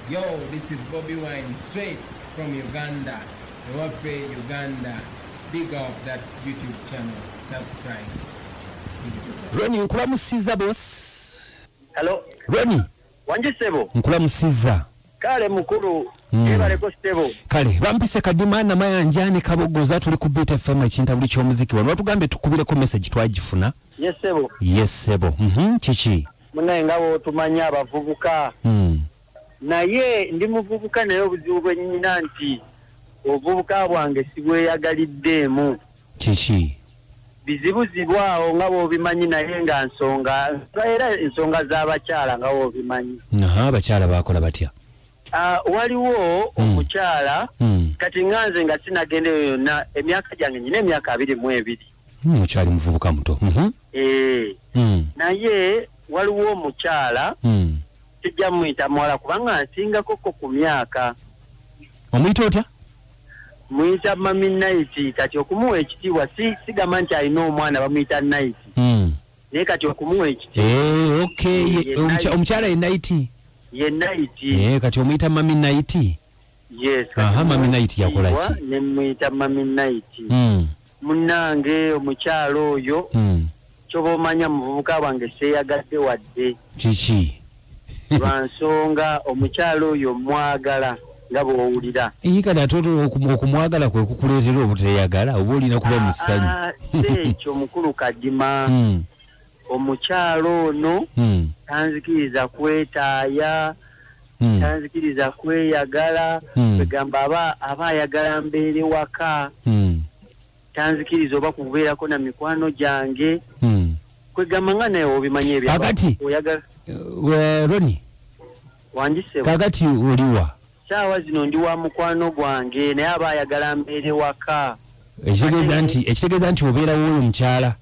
Yo, this is Bobby Wine, straight from Uganda. Wape Uganda. Big up that YouTube channel. Subscribe. Ronnie, nkulamusiza boss. Hello. Ronnie. Wanji sebo. Nkulamusiza. Kale mukuru. Ebaleko sebo. Kale, bampise Kadima na Mayanjani Kabogoza tuli ku Beat FM ekinta buli ky'omuziki wano. Watugambe tukubire ko message twagifuna. Yes sebo. Yes sebo. Chichi. Muna ngawo tumanya abavubuka. Naye ndi muvubuka naye obuzibu bwe nnyina nti obuvubuka bwange sibweyagaliddemu. Chichi. Bizibuzibwawo nga bw'obimanyi naye nga nsonga era ensonga z'abakyala nga bw'obimanyi. Abakyala bakola batya? Waliwo omukyala kati nganze nga sinagendeyo yonna emyaka gyange nyina emyaka 22. Mukyali muvubuka muto. Naye waliwo omukyala tujja muyita muwala kubanga nsingako ku myaka. Omuyita otya? Muyita Mami Night. Kati okumuwa ekitiibwa sigamba nti alina omwana bamuyita Night. Naye kati okumuwa ekitiibwa. Okay. Omukyala ye Night. Ye Night. Kati omuyita Mami Night. Yes. Mami Night yakola ki? Ne muyita Mami Night. Munnange omukyala oyo kyoba omanya muvubuka bwange seeyagadde wadde. Kiki? Lwansonga omukyala oyo mwagala nga bw'owulira. Kati ate okumwagala kwe kukuleetera obuteeyagala oba olina kuba mu ssanyu. Ekyo mukulu Kadima. Omukyala ono tanzikiriza kwetaaya, tanzikiriza kweyagala, kwegamba aba ayagala mbeere waka, tanzikiriza oba kubeerako na mikwano gyange, kwegamba nga naye obimanyi ebyo. Kakati Ronnie, wanjisebo kakati oliwa? Saawa zino ndi wa mukwano gwange naye aba ayagala mbeere waka. Ekitegeeza nti obeera w'oyo mukyala.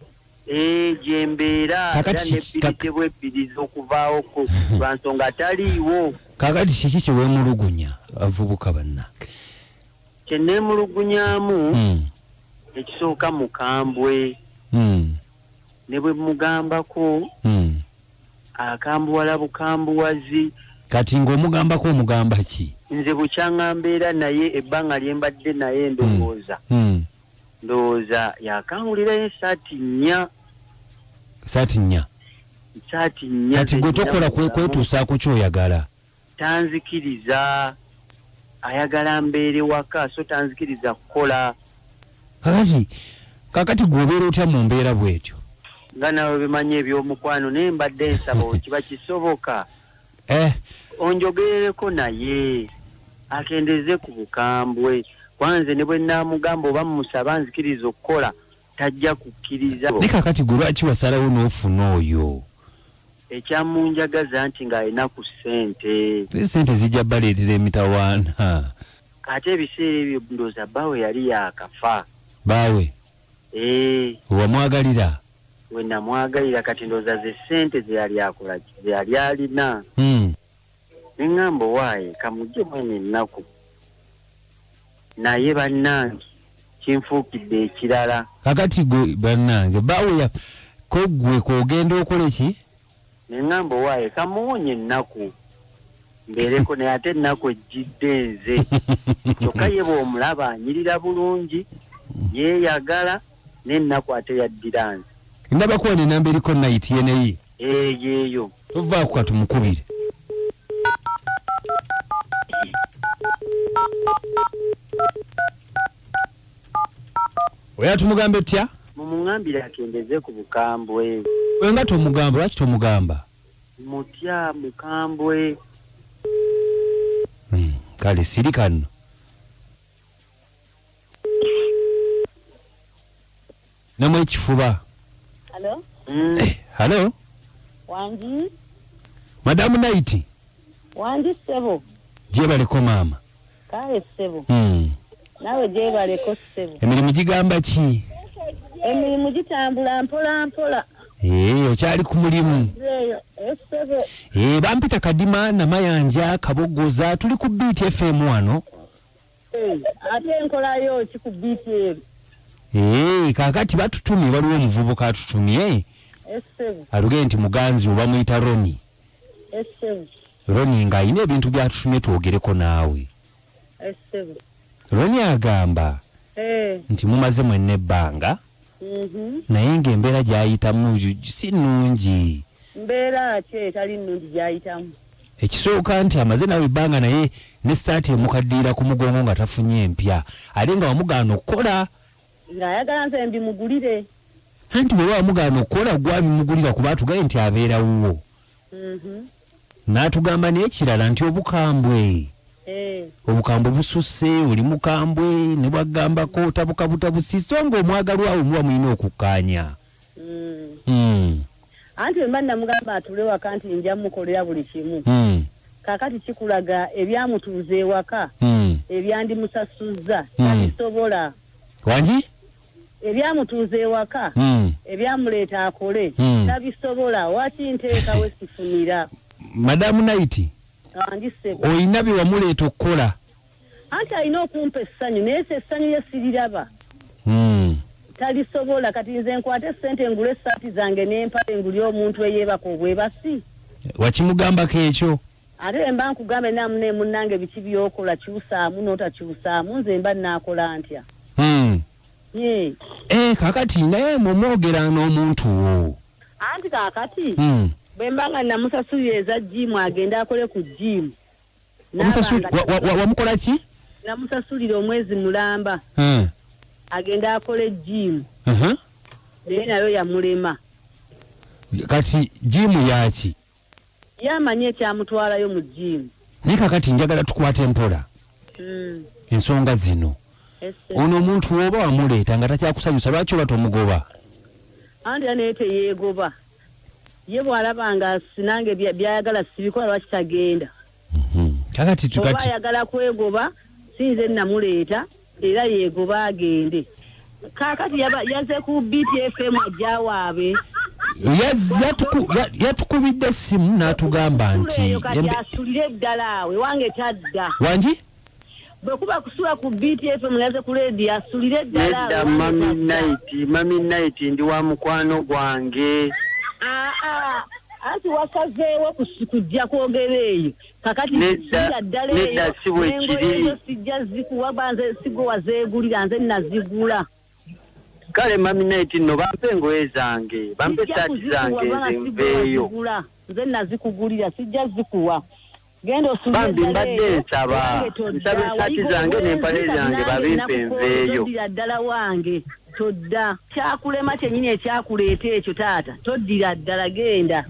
Gyembeera era n'ebbiri ebbiriza okuvaawo ku lwansonga ataliiwo. Kakati kiki kye weemulugunya abavubuka bannange? Kye neemulugunyaamu ekisooka mukambwe. Ne bwe mugambako akambuwala bukambuwazi. Kati ng'omugambako omugamba ki? Nze bukyaŋŋambeera naye ebbanga lye mbadde naye ndowooza yakangulirayo esaati nnya. Saati nnya. Kati gwe tokola kwetuusaako ky'oyagala. Tanzikiriza, ayagala mbeere waka so tanzikiriza kukola. Kakati gwe obeera otya mu mbeera bw'etyo? Nga nawe bimanyi eby'omukwano naye mbadde nsaba kiba kisoboka. Onjogerereko naye akendeze ku bukambwe. Kwanze ne bwe naamugamba oba musaba nzikiriza okukola tajja kukkiriza. Ne kakati gwe lwaki wasalawo n'ofuna oyo? Ekyamunjagaza nti ng'alina ku ssente. Ssente zijja baleetera emitawaana. Ate ebiseera ebyo ndowooza bbaawe yali yaakafa. Baawe? Wamwagalira? We namwagalira kati ndowooza ze ssente ze yali akola ze yali alina. Ne ŋŋamba owaaye kamugye mwene ennaku. Naye bannange kinfuukidde ekirala. Kakati gwe bannange baawe ko gwe k'ogenda okola ki? Ne ŋŋamba owaaye kamuwonye ennaku mbeereko naye ate ennaku ejjidde nze. Kyokka ye bw'omulaba anyirira bulungi yeeyagala n'ennaku ate yaddira nze. Ndabako wano enamba eriko Night yeneyi. Yeeyo. Tovaako katumukubire. Oya tumugambe tya? Mumuŋŋambire akendeze ku bukambwe. Wenga tomugamba, lwaki tomugamba? Mutya mukambwe. Kale sirika nno. Namwe ekifuba. Hello? Hello? Wanji? Madam Night. Wanji sebo. Gyebaleko maama. Kale sebo. Nawe gyebaleko sebo. Emirimu gigamba ki? Emirimu gitambula mpola mpola. Okyali ku mulimu. Sebo. Bampita Kadima na Mayanja Kabogoza tuli ku Beat FM wano. Ate enkolayo ki ku Beat FM? Kakati batutumye waliwo omuvubuka atutumye. Sebo. Aluge nti muganzi oba muyita Ronnie. Sebo. Roni nga ine ebintu byatutumye twogereko naawe. Essebo. Roni agamba nti mumaze mwenna ebbanga naye ng'embeera gy'ayitamu si nnungi. Mbeera ki etali nnungi gy'ayitamu? Ekisooka nti amaze nawe ebbanga naye ne ssaati emukaddiira ku mugongo nga tafunye empya ate nga wamugaana okukola. Ng'ayagala nze mbimugulire. Anti bwe wamugaana okukola gwabimugulira kuba atugambye nti abeerawo. N'atugamba n'ekirala nti obukambwe. Obukambwe bususse oli mukambwe ne bwagambako otabukabutabusi so ng'omwagalwa awo muba mulina okukkaanya. Anti mba namugamba atule waka nti nja mukolera buli kimu. Kaakati kikulaga ebyamutuuza ewaka ebyandimusasuzza tabisobola. Wangi? Ebyamutuuza ewaka ebyamuleeta akole tabisobola. Waki nteekawo esifunira? Madamu Naiti, oyina bye wamuleeta okukola. Anti alina okumpa essanyu naye essanyu ye siriraba. Talisobola. Kati nze nkwate ssente ngule essaati zange n'empale nguli omuntu eyeebaka obwebasi. Wakimugambako ekyo? Ate mba nkugambe namu ne munnange biki by'okola kyusaamu n'otakyusaamu nze mba naakola ntya? Kakati naye mumwogera n'omuntu wo. Anti kaakati bwe mba nga namusasulira eza jimu agenda akole ku jimu. Wamukola ki? Namusasulira omwezi mulamba agenda akole jimu naye nayo yamulema. Kati jimu yaki? Yamanye ekyamutwalayo mu jimu. Naye kakati njagala tukwate empola ensonga zino. Ono omuntu oba wamuleeta nga takyakusanyusa lwaki oba tomugoba? Anti naye teyeegoba. Ye bw'alaba nga sinange byayagala sibikola lwaki tagenda. Kakati tukati oba ayagala kwegoba sinze namuleeta era yeegoba agende. Kakati yaze ku BTFM ajja waabe. Yatukubidde essimu n'atugamba nti asulire eddala awe wange tadda. Wangi? Bwe kuba kusula ku BTFM yaze ku leedi asulire eddala awe. Mami Night ndi wa mukwano gwange. Anti wasazeewo kujja kwogera eyo. Kakati sijja ddala eyo. Nengo sijja zikuwa banze sigo wazeegulira nze nazigula. Kale Mami Night no bampe engoye zange. Bampe saati zange nveeyo. Nze nazikugulira sijja zikuwa. Genda osulire bambi mbadde nsaba saati zange n'empale zange babimpe nveeyo. Toddira ddala wange. Todda. Kyakulema kyennyini ekyakuleeta ekyo taata. Toddira ddala genda.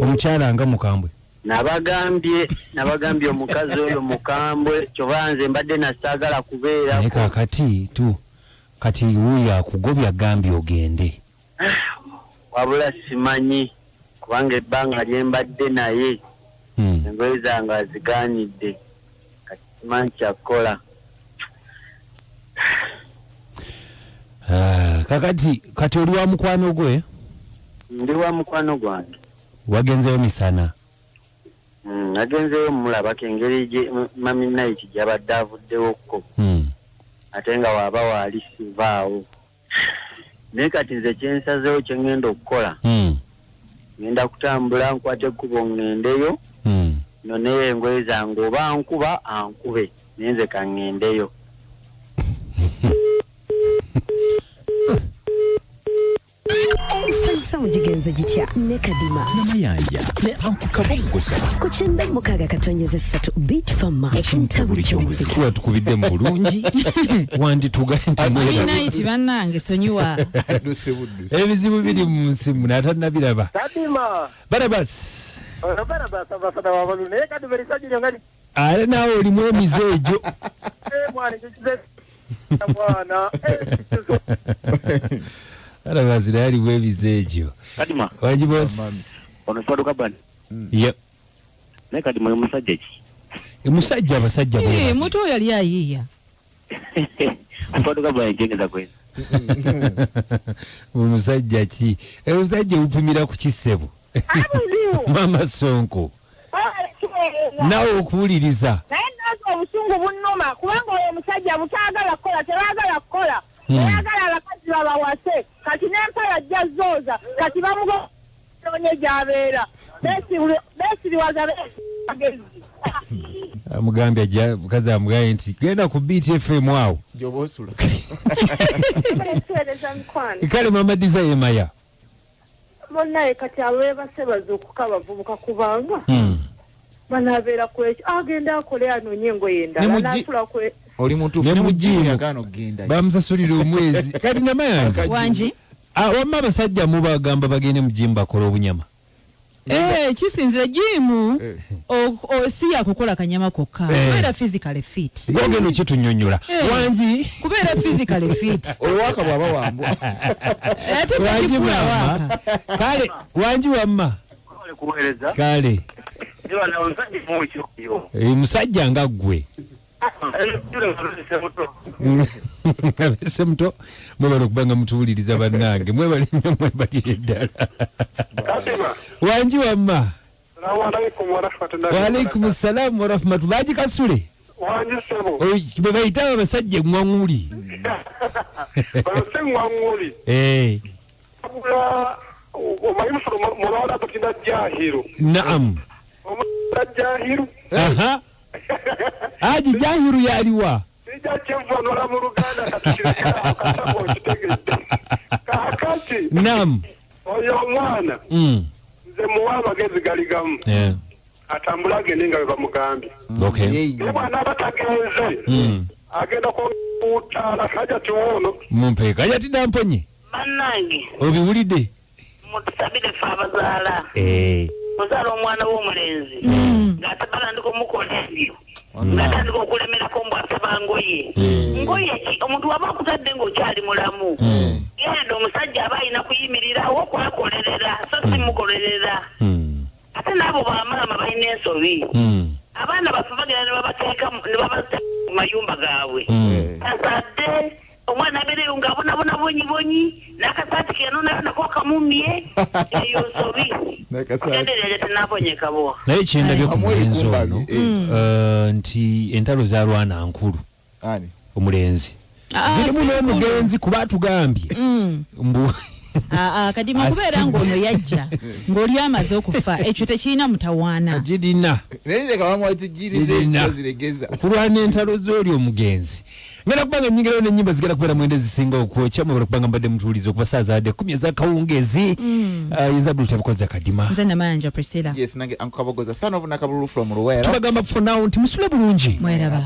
Omukyala nga mukambwe. Nabagambye omukazi oyo mukambwe kyova nze mbadde nasaagala kubeera. Naye kakati kati wuuyo akugobya gambye ogende. Wabula simanyi kubanga ebbanga lye mbadde naye engoye zange azigaanidde. Kati simanyi kyakukola. Kati oli wa mukwano gwe? Ndi wa mukwano gwange. Wagenzeyo misana? Nagenzeyo mulabako engeri gye Mami Night gy'abadde avuddewokko. Ate nga waaba waali sivaawo. Naye kati nze kyensazeewo kye ngenda okukola. Ngenda kutambula nkwate ekkubo ngendeyo. No naye engoye zange oba ankuba ankube naye nze kangendeyo. Ensansa mugigenze gitya ne Kadima namayanja ne Akaboozi ku 9:3 beat fama ekintabuli ky'omuziki kuba tukubidde mu bulungi wandituga nti Night bannange sonyiwa ebizibu biri mu nsi munatanabiraba Kadima Barabas abasada wabalu naye kati berisajiri ngali ale naawe olimu emizeejo mwana kikize mwana Barabas naye alimu emizeejo Kadima wajibos ono twaduka bani yep naye Kadima omusajja ki musajja abasajja bwe muto oyo yali ayiiya twaduka bani jengeza kwezi omusajja ki omusajja upimira ku kisebo Mama Sonko nawe okuwuliriza naye nazo obusungu bunnuma kubanga oyo omusajja butaagala kukola tebaagala kukola tebaagala abakazi babawase kati n'empala ajja zooza kati Onye jabera. Besi liwaga besi. Amugambye ajja mukazi amugaye nti genda ku Beat FM awo. Jobosula. Kale mama Desire Maya. Monna kati abeba sebazo okukaba vubuka kubanga. Banabera kwecho agenda akole anonye ngoyenda natula kwe oli muntu nemujimu yakano genda bamusasulira omwezi kati namayanga wanji wamma basajja mubagamba bagende mujimba kola obunyama kisinzira jimu si yakukola kanyama kokka kubeera physically fit ngogeno kitunyonyola wanji kubeera physically fit owaka bwaba wambwa ate takifula waka kale wanji wamma kale musajja nga ggwe abese muto mwebala okubanga mutuwuliriza bannange mwebalire ddala wanji wamma waalaikum salamu warahmatullah aji kasule bwe bayita abasajja eŋŋwaŋuli naam aha aji jahiru yaliwa naam oyo omwana nze muwa amagezi gali gamu atambula agende nga bebamugambye mwana abatagenze agenda kutaala kaja tiwono mumpeeka jati namponye bannange obiwulidde mutusabire fe abazaala muzaala omwana w'omulenzi ng'atabalandika omukola ebyo ng'atandika okulemerako mbwasaba ngoye ki omuntu waba akutadde ng'okyali mulamu genda omusajja aba alina kuyimirirawo okwekolerera so simukolerera ate n'abo bamaama balina ensobi abaana baffe bagenda ne babateeka mu mayumba gaabwe azadde omwana abeereyo ng'abonabona bonyi n'akasaati keno nako kamumye eyo nsobi agenderera tenabonyeka bo naye kyendabye ku mulenzi ono nti entalo zalwana nkulu omulenzi zirimu n'omugenzi kuba atugambye Kadima kubeera ng'ono yajja ng'oli amaze okufa ekyo tekirina mutawaana girina okulwana entalo z'oli omugenzi ngenda kubanga nyingirayo n'ennyimba zigenda kubeera mwende zisinga okwokya mwebala kubanga mbadde mutuuliza okuva saa zaadde 10 ez'akawungeezi yinza tabukoza Kadima nze namanja Priscilla yes nange Ankozesa son of Nakabulu from Ruwera tubagamba for now nti musule bulungi mweraba